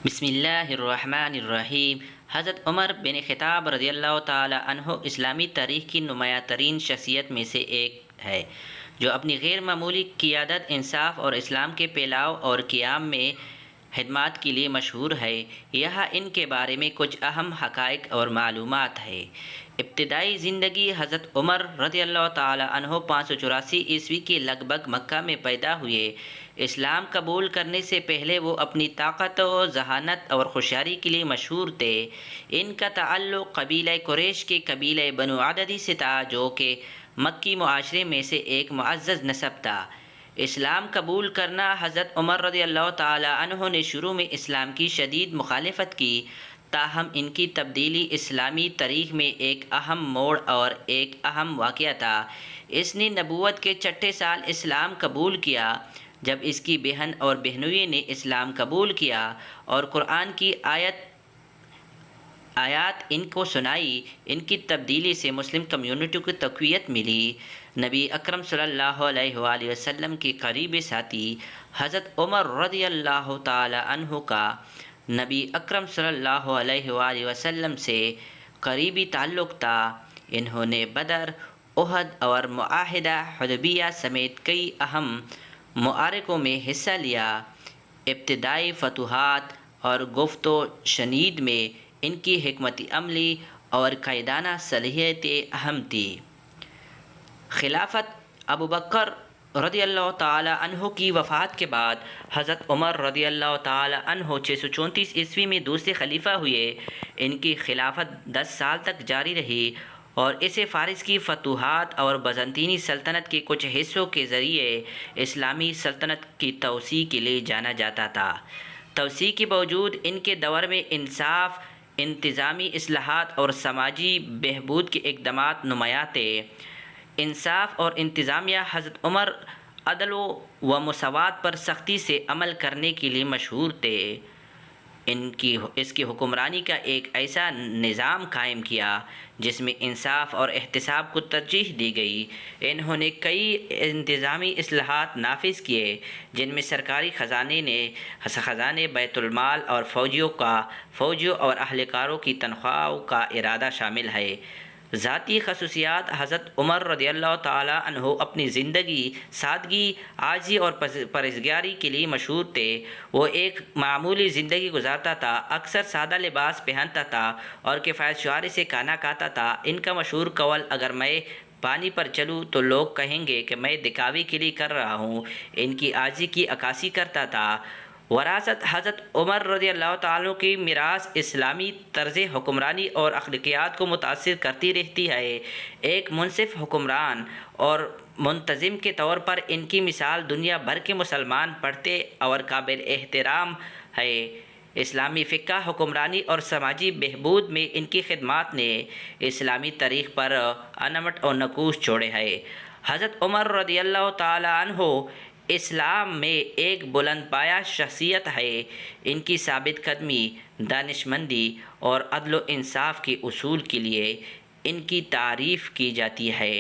بسم اللہ الرحمن الرحیم۔ حضرت عمر بن خطاب رضی اللہ تعالی عنہ اسلامی تاریخ کی نمایاں ترین شخصیت میں سے ایک ہے، جو اپنی غیر معمولی قیادت، انصاف اور اسلام کے پھیلاؤ اور قیام میں خدمات کے لیے مشہور ہے۔ یہاں ان کے بارے میں کچھ اہم حقائق اور معلومات ہیں۔ ابتدائی زندگی: حضرت عمر رضی اللہ تعالی عنہ 584 عیسوی کے لگ بھگ مکہ میں پیدا ہوئے۔ اسلام قبول کرنے سے پہلے وہ اپنی طاقت و ذہانت اور ہوشیاری کے لیے مشہور تھے۔ ان کا تعلق قبیلہ قریش کے قبیلہ بنو عدی سے تھا، جو کہ مکی معاشرے میں سے ایک معزز نسب تھا۔ اسلام قبول کرنا: حضرت عمر رضی اللہ تعالی عنہ نے شروع میں اسلام کی شدید مخالفت کی، تاہم ان کی تبدیلی اسلامی تاریخ میں ایک اہم موڑ اور ایک اہم واقعہ تھا۔ اس نے نبوت کے چھٹے سال اسلام قبول کیا، جب اس کی بہن اور بہنوئی نے اسلام قبول کیا اور قرآن کی آیات ان کو سنائی۔ ان کی تبدیلی سے مسلم کمیونٹی کو تقویت ملی۔ نبی اکرم صلی اللہ علیہ وآلہ وسلم کے قریبی ساتھی: حضرت عمر رضی اللہ تعالی عنہ کا نبی اکرم صلی اللہ علیہ وآلہ وسلم سے قریبی تعلق تھا۔ انہوں نے بدر، احد اور معاہدہ حدیبیہ سمیت کئی اہم معرکوں میں حصہ لیا۔ ابتدائی فتوحات اور گفت و شنید میں ان کی حکمت عملی اور قائدانہ صلاحیتیں اہم تھیں۔ خلافت: ابوبکر رضی اللہ تعالی عنہ کی وفات کے بعد حضرت عمر رضی اللہ تعالی عنہ 634 عیسوی میں دوسرے خلیفہ ہوئے۔ ان کی خلافت 10 سال تک جاری رہی اور اسے فارس کی فتوحات اور بازنطینی سلطنت کے کچھ حصوں کے ذریعے اسلامی سلطنت کی توسیع کے لیے جانا جاتا تھا۔ توسیع کے باوجود ان کے دور میں انصاف، انتظامی اصلاحات اور سماجی بہبود کے اقدامات نمایاں تھے۔ انصاف اور انتظامیہ: حضرت عمر عدل و مساوات پر سختی سے عمل کرنے کے لیے مشہور تھے۔ اس کی حکمرانی کا ایک ایسا نظام قائم کیا جس میں انصاف اور احتساب کو ترجیح دی گئی۔ انہوں نے کئی انتظامی اصلاحات نافذ کیے، جن میں سرکاری خزانے، بیت المال اور فوجیوں اور اہلکاروں کی تنخواہوں کا اعادہ شامل ہے۔ ذاتی خصوصیات: حضرت عمر رضی اللہ تعالی عنہ اپنی زندگی سادگی، عاجزی اور پرہیزگاری کے لیے مشہور تھے۔ وہ ایک معمولی زندگی گزارتا تھا، اکثر سادہ لباس پہنتا تھا اور کفایت شعاری سے کھانا کھاتا تھا۔ ان کا مشہور قول "اگر میں پانی پر چلوں تو لوگ کہیں گے کہ میں دکھاوے کے لیے کر رہا ہوں" ان کی عاجزی کی عکاسی کرتا تھا۔ وراثت: حضرت عمر رضی اللہ تعالیٰ عنہ کی میراث اسلامی طرز حکمرانی اور اخلاقیات کو متاثر کرتی رہتی ہے۔ ایک منصف حکمران اور منتظم کے طور پر ان کی مثال دنیا بھر کے مسلمان پڑھتے اور قابل احترام ہے۔ اسلامی فقہ، حکمرانی اور سماجی بہبود میں ان کی خدمات نے اسلامی تاریخ پر انمٹ اور نقوش چھوڑے ہیں۔ حضرت عمر رضی اللہ تعالی عنہ اسلام میں ایک بلند پایہ شخصیت ہے۔ ان کی ثابت قدمی، دانشمندی اور عدل و انصاف کے اصول کے لیے ان کی تعریف کی جاتی ہے۔